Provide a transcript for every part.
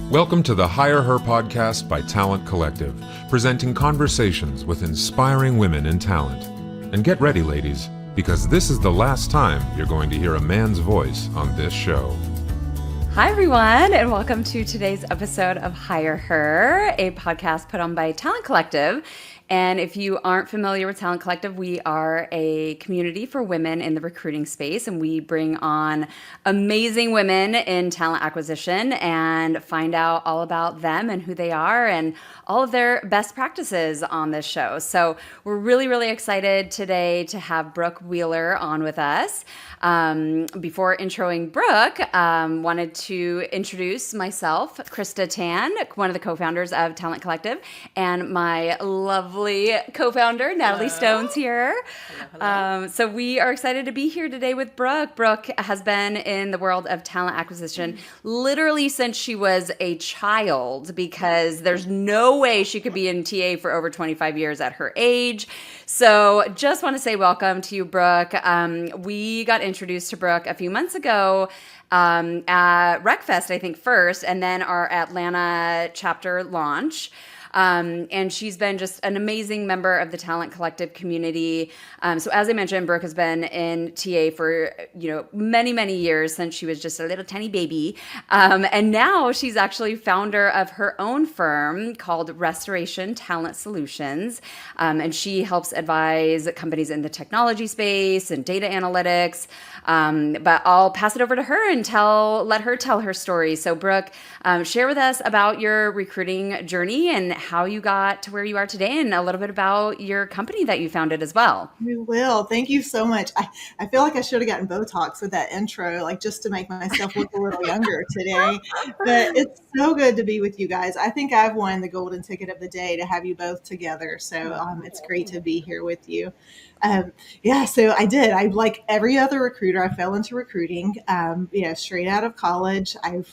Welcome to the HigherHer podcast by Talent Collective, presenting conversations with inspiring women in talent. And get ready, ladies, because this is the last time you're going to hear a man's voice on this show. Hi, everyone, and welcome to today's episode of HigherHer, a podcast put on by Talent Collective. And if you aren't familiar with Talent Collective, we are a community for women in the recruiting space, and we bring on amazing women in talent acquisition and find out all about them and who they are and all of their best practices on this show. So we're really excited today to have Brooke Wheeler on with us. Before introing Brooke, wanted to introduce myself, Krista Tan, one of the co-founders of Talent Collective, and my lovely co-founder, Natalie Stone's here. Hello. So we are excited to be here today with Brooke. Brooke has been in the world of talent acquisition literally since she was a child, because there's no way she could be in TA for over 25 years at her age. So just want to say welcome to you, Brooke. We got introduced to Brooke a few months ago at RecFest, I think, first, and then our Atlanta chapter launch. And she's been just an amazing member of the Talent Collective community. So as I mentioned, Brooke has been in TA for, many years, since she was just a little tiny baby. And now she's actually founder of her own firm called Restoration Talent Solutions. And she helps advise companies in the technology space and data analytics. But I'll pass it over to her and let her tell her story. So Brooke, share with us about your recruiting journey and how you got to where you are today, and a little bit about your company that you founded as well. We will. Thank you so much. I feel like I should have gotten Botox with that intro, just to make myself look a little younger today. But it's so good to be with you guys. I think I've won the golden ticket of the day to have you both together. So it's great to be here with you. So I did. Like every other recruiter, I fell into recruiting, straight out of college. I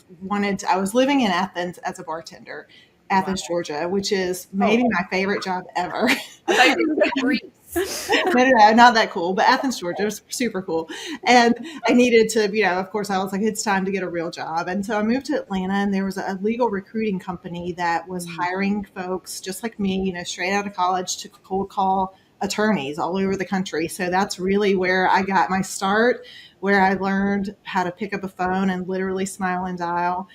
was living in Athens as a bartender, Athens, Georgia, which is maybe my favorite job ever. I thought you were Greece. No, not that cool, but Athens, Georgia was super cool. And I needed to, of course, I was like, it's time to get a real job. And so I moved to Atlanta, and there was a legal recruiting company that was hiring folks just like me, straight out of college, to cold call attorneys all over the country. So that's really where I got my start, where I learned how to pick up a phone and literally smile and dial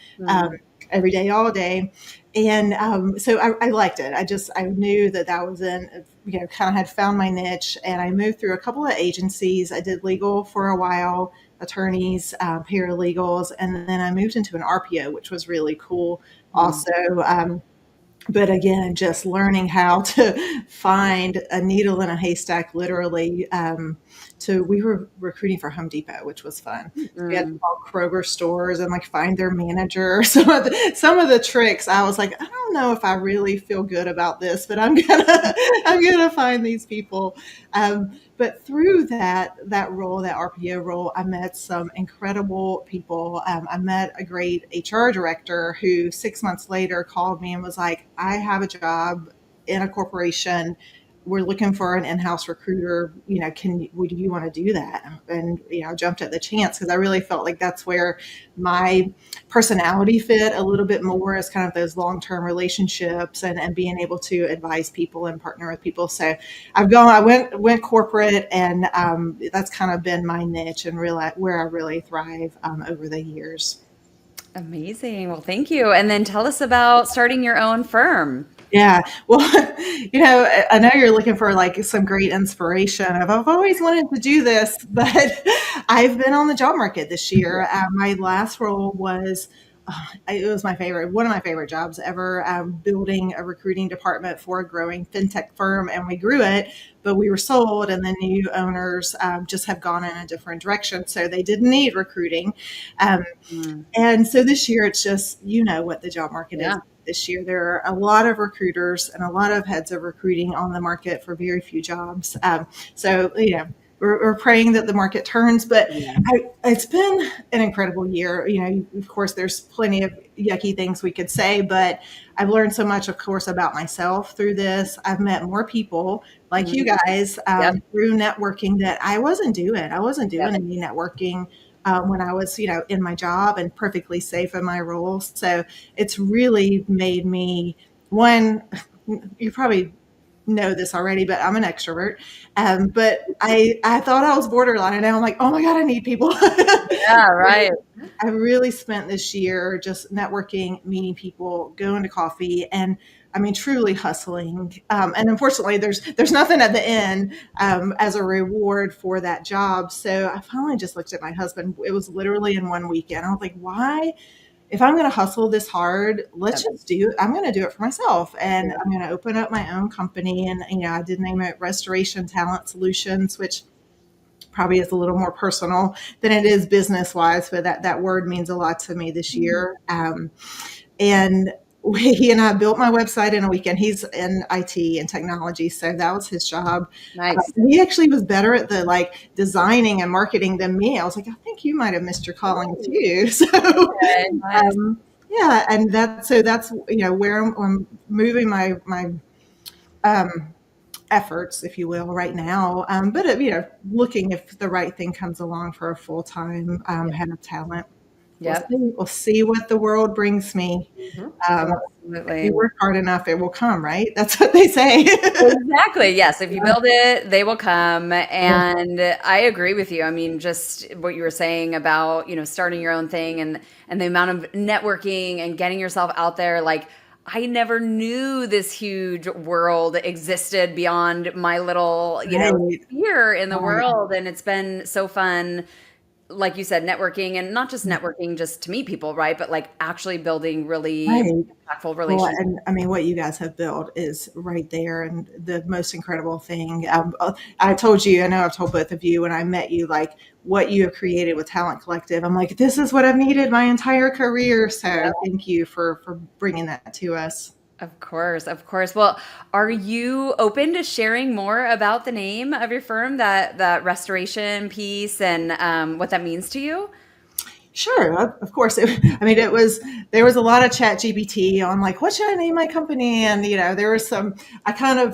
every day, all day. And so I liked it. I knew that was kind of had found my niche, and I moved through a couple of agencies. I did legal for a while, attorneys, paralegals, and then I moved into an RPO, which was really cool also. But again, just learning how to find a needle in a haystack, literally. We were recruiting for Home Depot, which was fun. We had to call Kroger stores and find their manager. Some of the tricks, I was like, I don't know if I really feel good about this, but I'm gonna find these people. But through that role, that RPO role, I met some incredible people. I met a great HR director who 6 months later called me and was like, I have a job in a corporation. We're looking for an in-house recruiter. Would you want to do that? And, I jumped at the chance because I really felt like that's where my personality fit a little bit more, as kind of those long-term relationships and being able to advise people and partner with people. So I went corporate, and that's kind of been my niche and where I really thrive over the years. Amazing. Well, thank you. And then tell us about starting your own firm. Yeah. Well, I know you're looking for some great inspiration. I've always wanted to do this, but I've been on the job market this year. My last role was, it was one of my favorite jobs ever, building a recruiting department for a growing FinTech firm. And we grew it, but we were sold, and the new owners just have gone in a different direction. So they didn't need recruiting. And so this year, it's just, what the job market is. This year, there are a lot of recruiters and a lot of heads of recruiting on the market for very few jobs. So we're praying that the market turns, but it's been an incredible year. Of course, there's plenty of yucky things we could say, but I've learned so much, of course, about myself through this. I've met more people like you guys through networking that I wasn't doing. I wasn't doing any networking when I was, in my job and perfectly safe in my role. So it's really made me one. You probably know this already, but I'm an extrovert. But I thought I was borderline, and now I'm like, oh my god, I need people. Yeah, right. I really spent this year just networking, meeting people, going to coffee, and I mean, truly hustling. And unfortunately, there's nothing at the end as a reward for that job. So I finally just looked at my husband. It was literally in one weekend. I was like, why? If I'm going to hustle this hard, let's just do it. I'm going to do it for myself, and I'm going to open up my own company. And I did name it Restoration Talent Solutions, which probably is a little more personal than it is business wise, but that word means a lot to me this year. And he and I built my website in a weekend. He's in IT and technology, so that was his job. Nice. He actually was better at the designing and marketing than me. I was like, I think you might have missed your calling too. So, Nice. yeah, and that's where I'm moving my efforts, if you will, right now. But looking if the right thing comes along for a full time head of talent. Yep. We'll see what the world brings me. If Absolutely. you work hard enough, it will come, right? That's what they say. Exactly. Yes. If you build it, they will come. And I agree with you. I mean, just what you were saying about, starting your own thing and the amount of networking and getting yourself out there. Like, I never knew this huge world existed beyond my little, Right. sphere in the world. And it's been so fun, like you said, networking, and not just networking just to meet people, right? But like actually building really Right. impactful Well, relationships. and I mean, what you guys have built is right there, and the most incredible thing. I told you, I know I've told both of you when I met you, like what you have created with Talent Collective. I'm like, this is what I've needed my entire career. So thank you for bringing that to us. Of course, of course. Well, are you open to sharing more about the name of your firm, that restoration piece, and what that means to you? Sure, of course. I mean, there was a lot of chat GPT on like, what should I name my company? And, there was some, I kind of,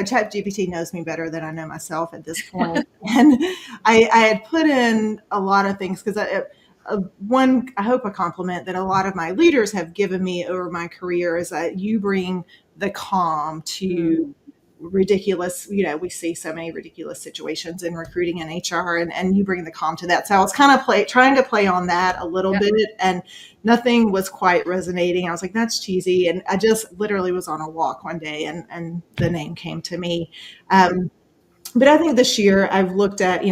chat GPT knows me better than I know myself at this point. And I had put in a lot of things because I hope a compliment that a lot of my leaders have given me over my career is that you bring the calm to ridiculous, we see so many ridiculous situations in recruiting and HR, and you bring the calm to that. So I was kind of trying to play on that a little bit, and nothing was quite resonating. I was like, that's cheesy. And I just literally was on a walk one day and the name came to me. But I think this year I've looked at,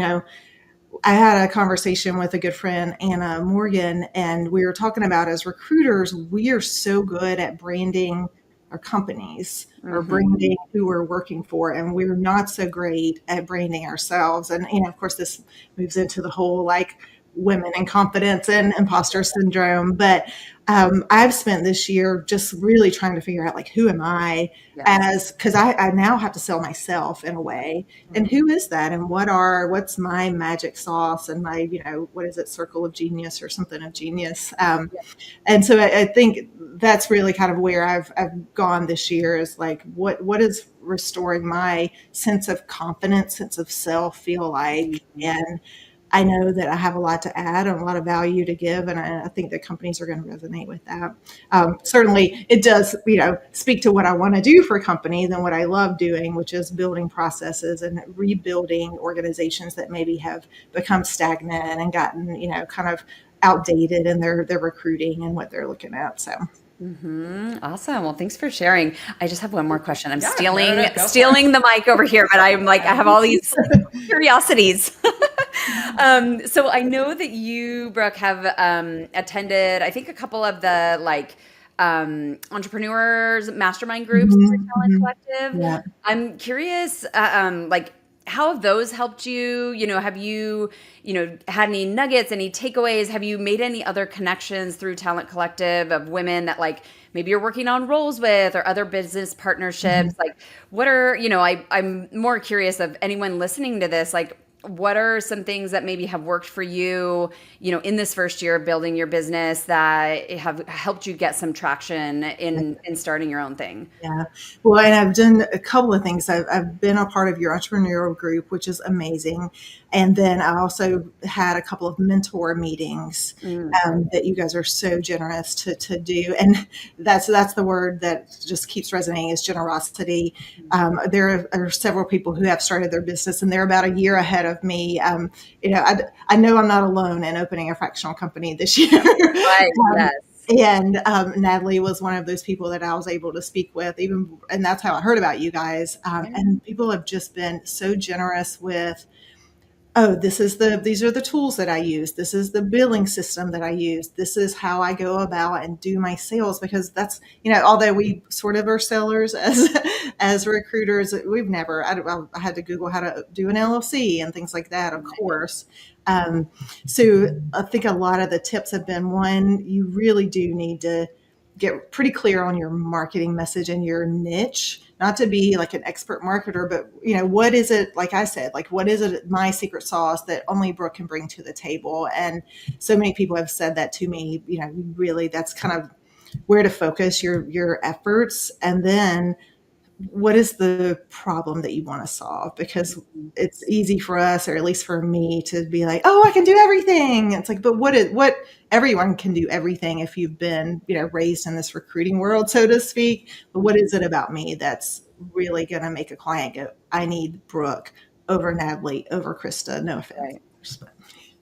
I had a conversation with a good friend, Anna Morgan, and we were talking about as recruiters, we are so good at branding our companies or branding who we're working for, and we're not so great at branding ourselves. And, of course, this moves into the whole like women and confidence and imposter syndrome. But I've spent this year just really trying to figure out like, who am I because I now have to sell myself in a way. And who is that? And what's my magic sauce and my, what is it? Circle of genius or something of genius. And so I think that's really kind of where I've gone this year is like, what is restoring my sense of confidence, sense of self feel like, and I know that I have a lot to add and a lot of value to give, and I think that companies are going to resonate with that. Certainly, it does, speak to what I want to do for companies and what I love doing, which is building processes and rebuilding organizations that maybe have become stagnant and gotten, kind of outdated in their recruiting and what they're looking at. So. Awesome. Well, thanks for sharing. I just have one more question. I'm stealing the mic over here, but I'm like, I have all these curiosities. So I know that you, Brooke, have attended, I think, a couple of the entrepreneurs mastermind groups through Talent Collective. Yeah. I'm curious, how have those helped you? Have you, had any nuggets, any takeaways? Have you made any other connections through Talent Collective of women that maybe you're working on roles with or other business partnerships? Like what are, I'm more curious of anyone listening to this, what are some things that maybe have worked for you, in this first year of building your business that have helped you get some traction in starting your own thing? Yeah. Well, and I've done a couple of things. I've been a part of your entrepreneurial group, which is amazing. And then I also had a couple of mentor meetings that you guys are so generous to do. And that's the word that just keeps resonating, is generosity. There are several people who have started their business, and they're about a year ahead of me. I know I'm not alone in opening a fractional company this year. Right. Yes. And Natalie was one of those people that I was able to speak with, and that's how I heard about you guys. And people have just been so generous with, oh, these are the tools that I use. This is the billing system that I use. This is how I go about and do my sales, because that's, although we sort of are sellers as recruiters, we've never, I had to Google how to do an LLC and things like that, of course. So I think a lot of the tips have been, one, you really do need to get pretty clear on your marketing message and your niche, not to be like an expert marketer, but what is it, like I said, like, what is it, my secret sauce that only Brooke can bring to the table? And so many people have said that to me, really, that's kind of where to focus your efforts. And then what is the problem that you want to solve? Because it's easy for us, or at least for me, to be like, oh, I can do everything. It's like, but what everyone can do everything if you've been, raised in this recruiting world, so to speak. But what is it about me that's really going to make a client go, I need Brooke over Natalie, over Krista? No offense.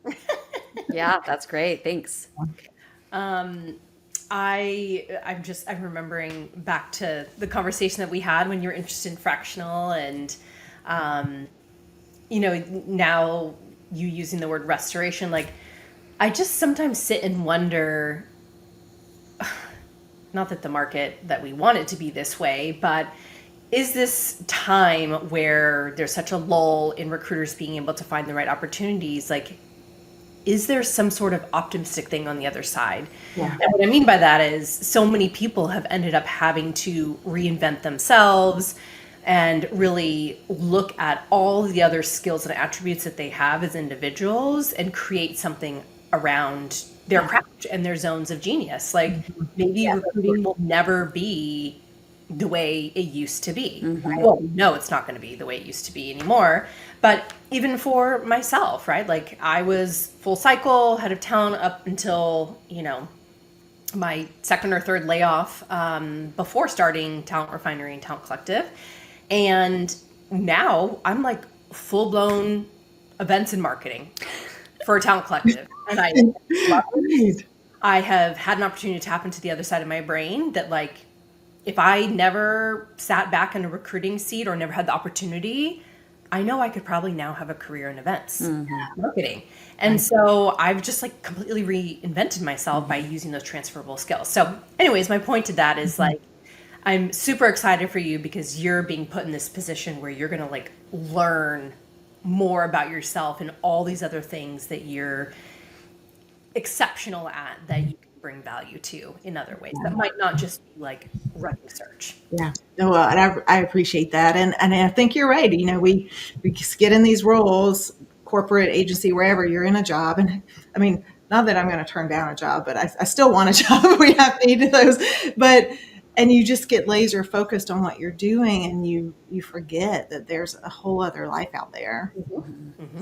Right. Yeah, that's great. Thanks. I'm remembering back to the conversation that we had when you were interested in fractional, and now you using the word restoration. Like, I just sometimes sit and wonder, not that the market that we want it to be this way, but is this time where there's such a lull in recruiters being able to find the right opportunities? Like, is there some sort of optimistic thing on the other side? Yeah. And what I mean by that is, so many people have ended up having to reinvent themselves and really look at all the other skills and attributes that they have as individuals and create something around their craft and their zones of genius. Like, maybe recruiting will never be the way it used to be. Well, no, it's not going to be the way it used to be anymore. But even for myself, right? Like, I was full cycle head of talent up until, my second or third layoff before starting Talent Refinery and Talent Collective. And now I'm like full-blown events and marketing for Talent Collective. And I love it. I have had an opportunity to tap into the other side of my brain that, like, if I never sat back in a recruiting seat or never had the opportunity, I know I could probably now have a career in events marketing. And so I've just like completely reinvented myself by using those transferable skills. So anyways, my point to that is like, I'm super excited for you because you're being put in this position where you're going to like learn more about yourself and all these other things that you're exceptional at, that you can bring value to in other ways that might not just be like running search. Yeah. Well, and I appreciate that. And I think you're right. We just get in these roles, corporate, agency, wherever you're in a job. And I mean, not that I'm going to turn down a job, but I still want a job. We have need those, and you just get laser focused on what you're doing, and you forget that there's a whole other life out there.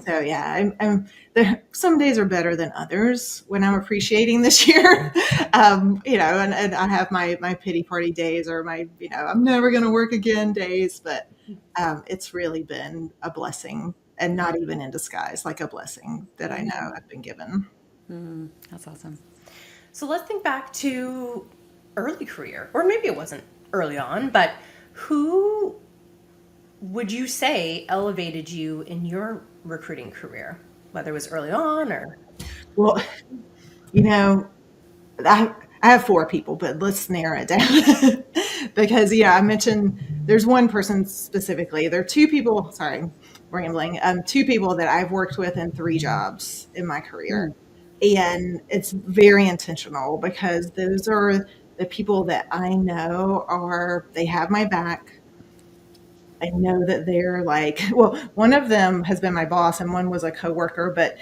So yeah, I'm there. Some days are better than others when I'm appreciating this year. And I have my pity party days, or my, I'm never going to work again days, but it's really been a blessing, and not even in disguise, like a blessing that I know I've been given. That's awesome. So let's think back to early career, or maybe it wasn't early on, but who would you say elevated you in your recruiting career, whether it was early on or? Well, I have 4 people, but let's narrow it down because I mentioned there's one person specifically. There are 2 people. Sorry, rambling. 2 people that I've worked with in 3 jobs in my career, and it's very intentional because those are the people that I know they have my back. I know that they're like, well, one of them has been my boss and one was a coworker, but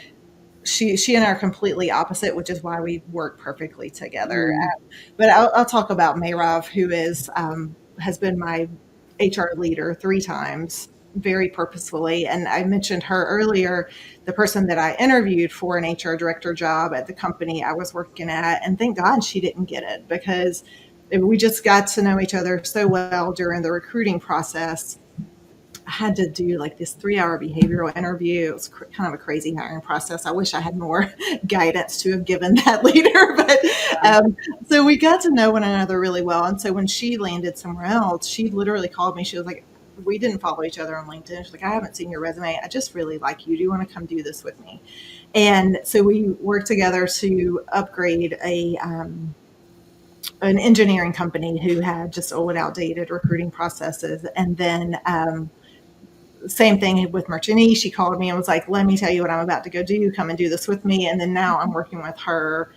she and I are completely opposite, which is why we work perfectly together. But I'll talk about Mayrav, who has been my HR leader 3 times, very purposefully. And I mentioned her earlier, the person that I interviewed for an HR director job at the company I was working at. And thank God she didn't get it, because we just got to know each other so well during the recruiting process. I had to do like this 3-hour behavioral interview. It was kind of a crazy hiring process. I wish I had more guidance to have given that leader, but so we got to know one another really well. And so when she landed somewhere else, she literally called me. She was like, we didn't follow each other on LinkedIn. She's like, I haven't seen your resume. I just really like you. Do you want to come do this with me? And so we worked together to upgrade an engineering company who had just old, outdated recruiting processes. And then same thing with Merchant E. She called me and was like, let me tell you what I'm about to go do. Come and do this with me. And then now I'm working with her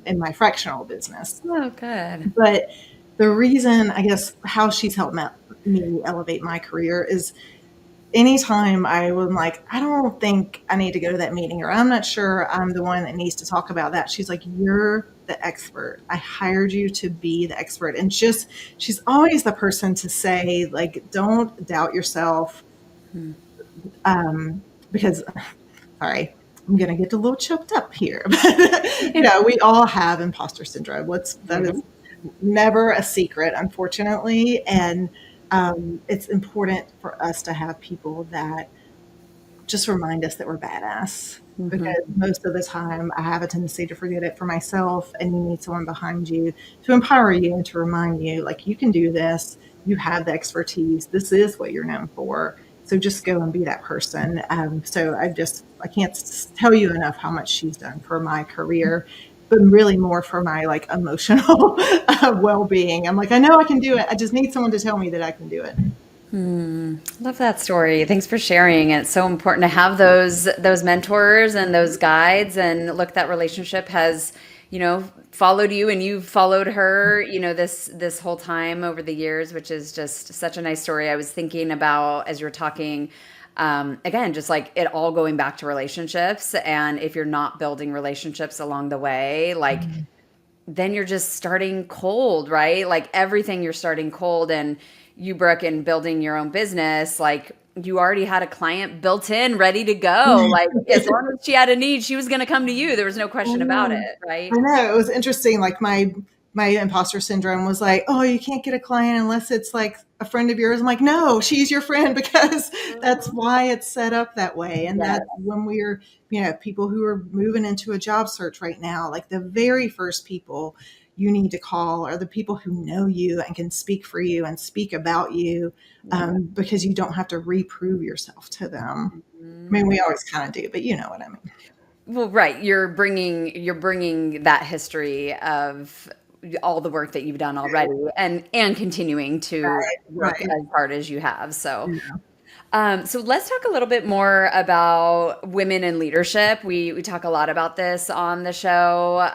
in my fractional business. Oh, good. But the reason, I guess, how she's helped me elevate my career is anytime I'm like, I don't think I need to go to that meeting, or I'm not sure I'm the one that needs to talk about that. She's like, you're the expert. I hired you to be the expert. And she's always the person to say, like, don't doubt yourself. Because, sorry, I'm going to get a little choked up here. But, we all have imposter syndrome. That is never a secret, unfortunately. And it's important for us to have people that just remind us that we're badass. Because most of the time I have a tendency to forget it for myself, and you need someone behind you to empower you and to remind you, like, you can do this. You have the expertise. This is what you're known for. So just go and be that person. So I can't tell you enough how much she's done for my career, but really more for my like emotional well-being. I'm like, I know I can do it. I just need someone to tell me that I can do it. Love that story. Thanks for sharing. It's so important to have those mentors and those guides. And look, that relationship has, followed you, and you've followed her, this whole time over the years, which is just such a nice story. I was thinking about, as you're talking, again, just like it all going back to relationships. And if you're not building relationships along the way, like then you're just starting cold, right? Like everything, you're starting cold. And you, Brooke, in building your own business, like you already had a client built in, ready to go. Like as long as she had a need, she was going to come to you. There was no question about it, right? I know, it was interesting. Like my imposter syndrome was like, oh, you can't get a client unless it's like a friend of yours. I'm like, no, she's your friend, because that's why it's set up that way. And that's when we're, people who are moving into a job search right now, like the very first people you need to call are the people who know you and can speak for you and speak about you, because you don't have to reprove yourself to them. I mean, we always kind of do, but you know what I mean. Well, right. You're bringing that history of all the work that you've done already, and continuing to work as hard as you have. So, so let's talk a little bit more about women in leadership. We talk a lot about this on the show,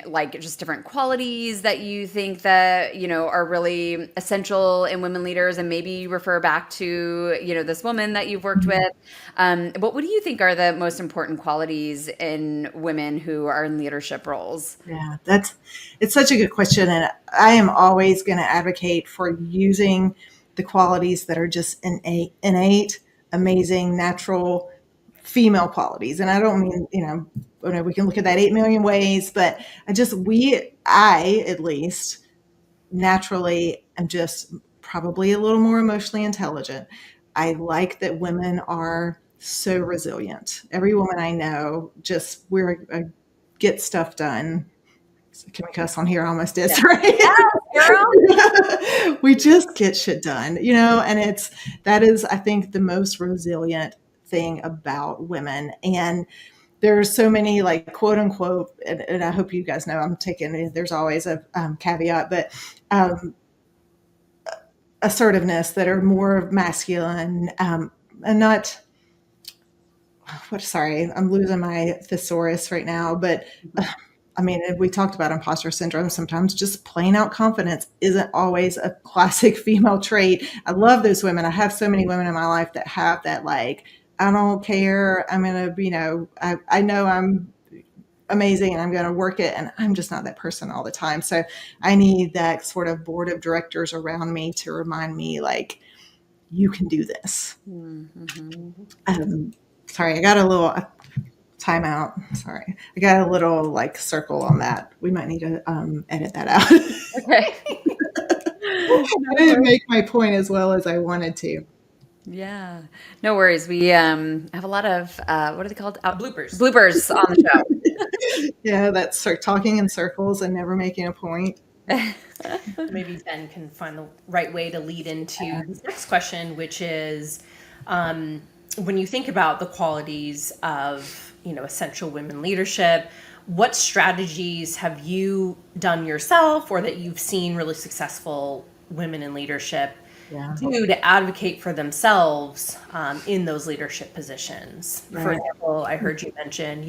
like just different qualities that you think that, are really essential in women leaders, and maybe you refer back to, this woman that you've worked with. But what do you think are the most important qualities in women who are in leadership roles? Yeah, it's such a good question. And I am always going to advocate for using the qualities that are just innate, amazing, natural female qualities. And I don't mean, we can look at that 8 million ways, but I at least naturally am just probably a little more emotionally intelligent. I like that women are so resilient. Every woman I know, we're a get stuff done. Can we cuss on here? Almost is, right? Yeah, girl. We just get shit done, and that is, I think, the most resilient thing about women. And there's so many, like, quote unquote, and I hope you guys know there's always a caveat, but assertiveness that are more masculine, and not, sorry, I'm losing my thesaurus right now, but I mean, we talked about imposter syndrome. Sometimes just plain out confidence isn't always a classic female trait. I love those women. I have so many women in my life that have that, like, I don't care. I'm going to, I know I'm amazing and I'm going to work it. And I'm just not that person all the time. So I need that sort of board of directors around me to remind me, like, you can do this. Sorry, I got a little timeout. Sorry. I got a little like circle on that. We might need to edit that out. Okay. I didn't make my point as well as I wanted to. Yeah, no worries. We have a lot of what are they called? Bloopers. Bloopers on the show. Yeah, that's talking in circles and never making a point. Maybe Ben can find the right way to lead into this next question, which is when you think about the qualities of, essential women leadership, what strategies have you done yourself or that you've seen really successful women in leadership do to advocate for themselves in those leadership positions? Right. For example, I heard you mention,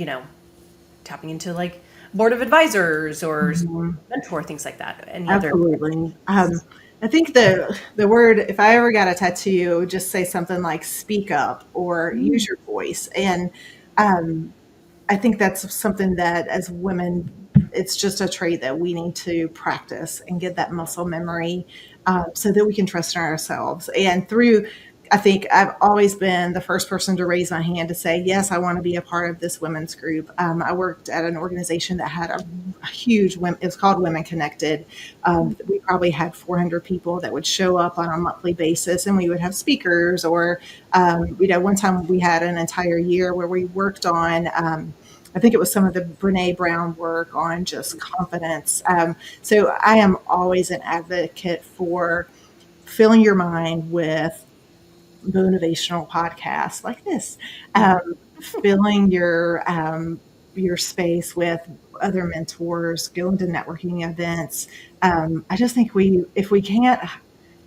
tapping into like board of advisors or mentor, things like that. Absolutely. I think the word, if I ever got a tattoo, would just say something like speak up or use your voice. And I think that's something that as women, it's just a trait that we need to practice and get that muscle memory so that we can trust in ourselves. And I think I've always been the first person to raise my hand to say, yes, I want to be a part of this women's group. I worked at an organization that had a huge, it was called Women Connected. We probably had 400 people that would show up on a monthly basis, and we would have speakers or, one time we had an entire year where we worked on, I think it was some of the Brene Brown work on just confidence. So I am always an advocate for filling your mind with motivational podcasts like this, filling your space with other mentors, going to networking events. I just think if we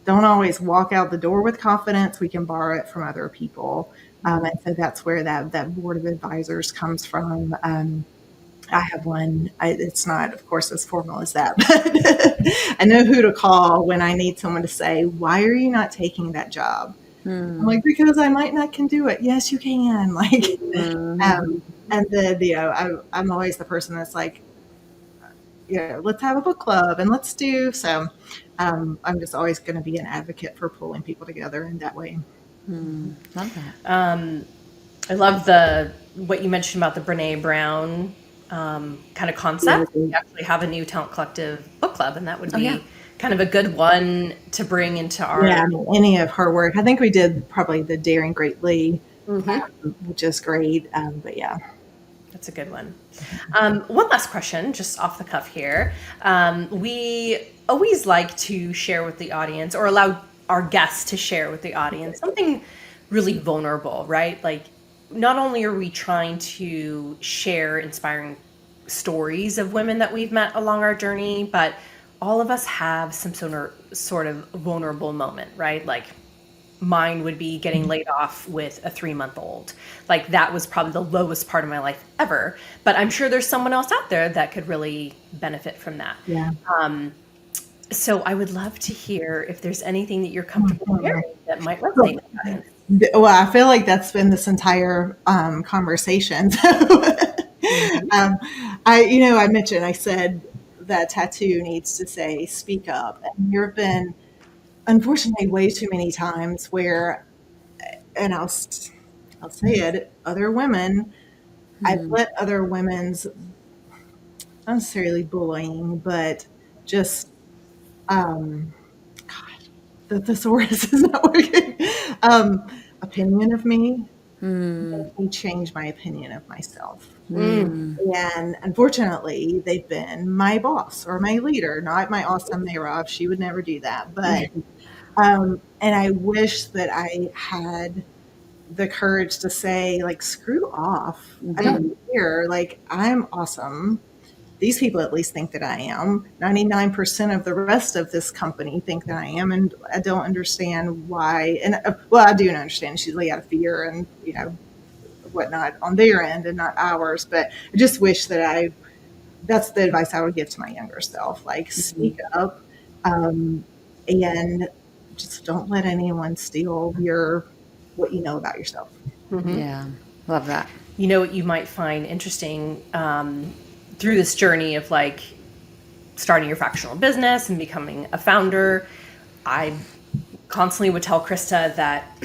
don't always walk out the door with confidence, we can borrow it from other people. And so that's where that board of advisors comes from. I have one. It's not, of course, as formal as that, but I know who to call when I need someone to say, why are you not taking that job? I'm like, because I might not can do it. Yes, you can. Like, and then, I'm always the person that's like, let's have a book club and let's do. So I'm just always going to be an advocate for pulling people together in that way. Love that. I love what you mentioned about the Brene Brown kind of concept. We actually have a new Talent Collective book club, and that would be kind of a good one to bring into our... Yeah, any of her work. I think we did probably the Daring Greatly, which is great. But yeah. That's a good one. One last question, just off the cuff here. We always like to share with the audience or allow our guests to share with the audience something really vulnerable, right? Like, not only are we trying to share inspiring stories of women that we've met along our journey, but all of us have some sort of vulnerable moment, right? Like, mine would be getting laid off with a 3-month-old. Like, that was probably the lowest part of my life ever. But I'm sure there's someone else out there that could really benefit from that. Yeah. So I would love to hear if there's anything that you're comfortable sharing that might resonate with the audience. Well, I feel like that's been this entire conversation. I said that tattoo needs to say, speak up. And there have been, unfortunately, way too many times where, and I'll say it, other women, I've let other women's, not necessarily bullying, but just, the thesaurus is not working, opinion of me, made me change my opinion of myself. And unfortunately, they've been my boss or my leader, not my awesome Mayrav. She would never do that. But, and I wish that I had the courage to say, like, screw off. I don't care. Like, I'm awesome. These people at least think that I am. 99% of the rest of this company think that I am. And I don't understand why. And I do understand she's like out of fear and, whatnot on their end and not ours. But I just wish that I that's the advice I would give to my younger self. Like, speak up, and just don't let anyone steal what you know about yourself. Yeah. Love that. You know what you might find interesting through this journey of like starting your fractional business and becoming a founder. I constantly would tell Krista that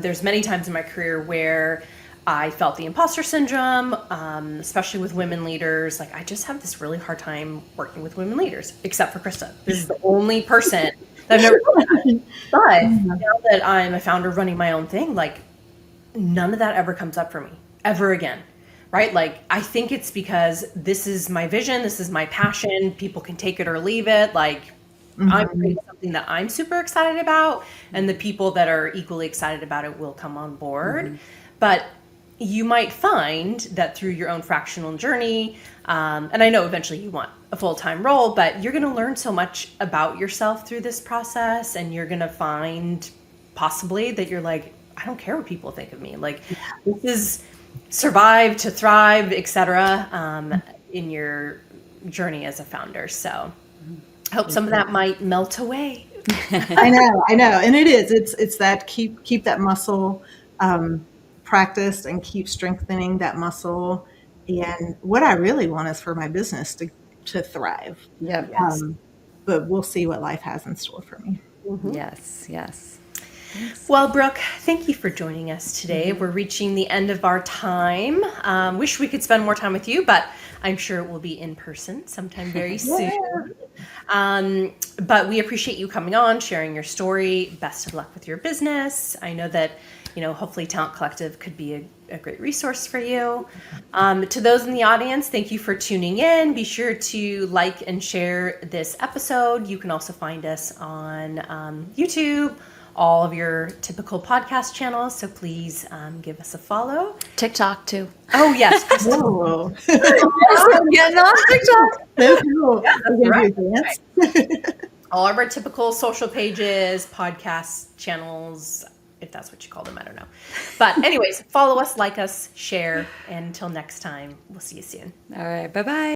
there's many times in my career where I felt the imposter syndrome, especially with women leaders. Like, I just have this really hard time working with women leaders, except for Krista. This is the only person that I've never done that. But now that I'm a founder running my own thing, like, none of that ever comes up for me ever again. Right? Like, I think it's because this is my vision. This is my passion. People can take it or leave it. Like, I'm creating something that I'm super excited about, and the people that are equally excited about it will come on board. But you might find that through your own fractional journey, and I know eventually you want a full-time role, but you're going to learn so much about yourself through this process, and you're going to find possibly that you're like, I don't care what people think of me. Like, this is survive to thrive, etc. In your journey as a founder. So I hope some of that might melt away. I know. And it is, it's that keep that muscle, practiced, and keep strengthening that muscle. And what I really want is for my business to thrive. Yep. But we'll see what life has in store for me. Yes. Yes. Well, Brooke, thank you for joining us today. We're reaching the end of our time. Wish we could spend more time with you, but I'm sure it will be in person sometime very soon. But we appreciate you coming on, sharing your story. Best of luck with your business. I know that, hopefully Talent Collective could be a great resource for you. To those in the audience, thank you for tuning in. Be sure to like and share this episode. You can also find us on YouTube, all of your typical podcast channels. So please give us a follow. TikTok too. Oh, yes. Oh, Getting on TikTok. so cool. Yeah, that's We're gonna right. do a dance. All of our typical social pages, podcast channels, if that's what you call them, I don't know. But anyways, follow us, like us, share, and until next time, we'll see you soon. All right. Bye-bye.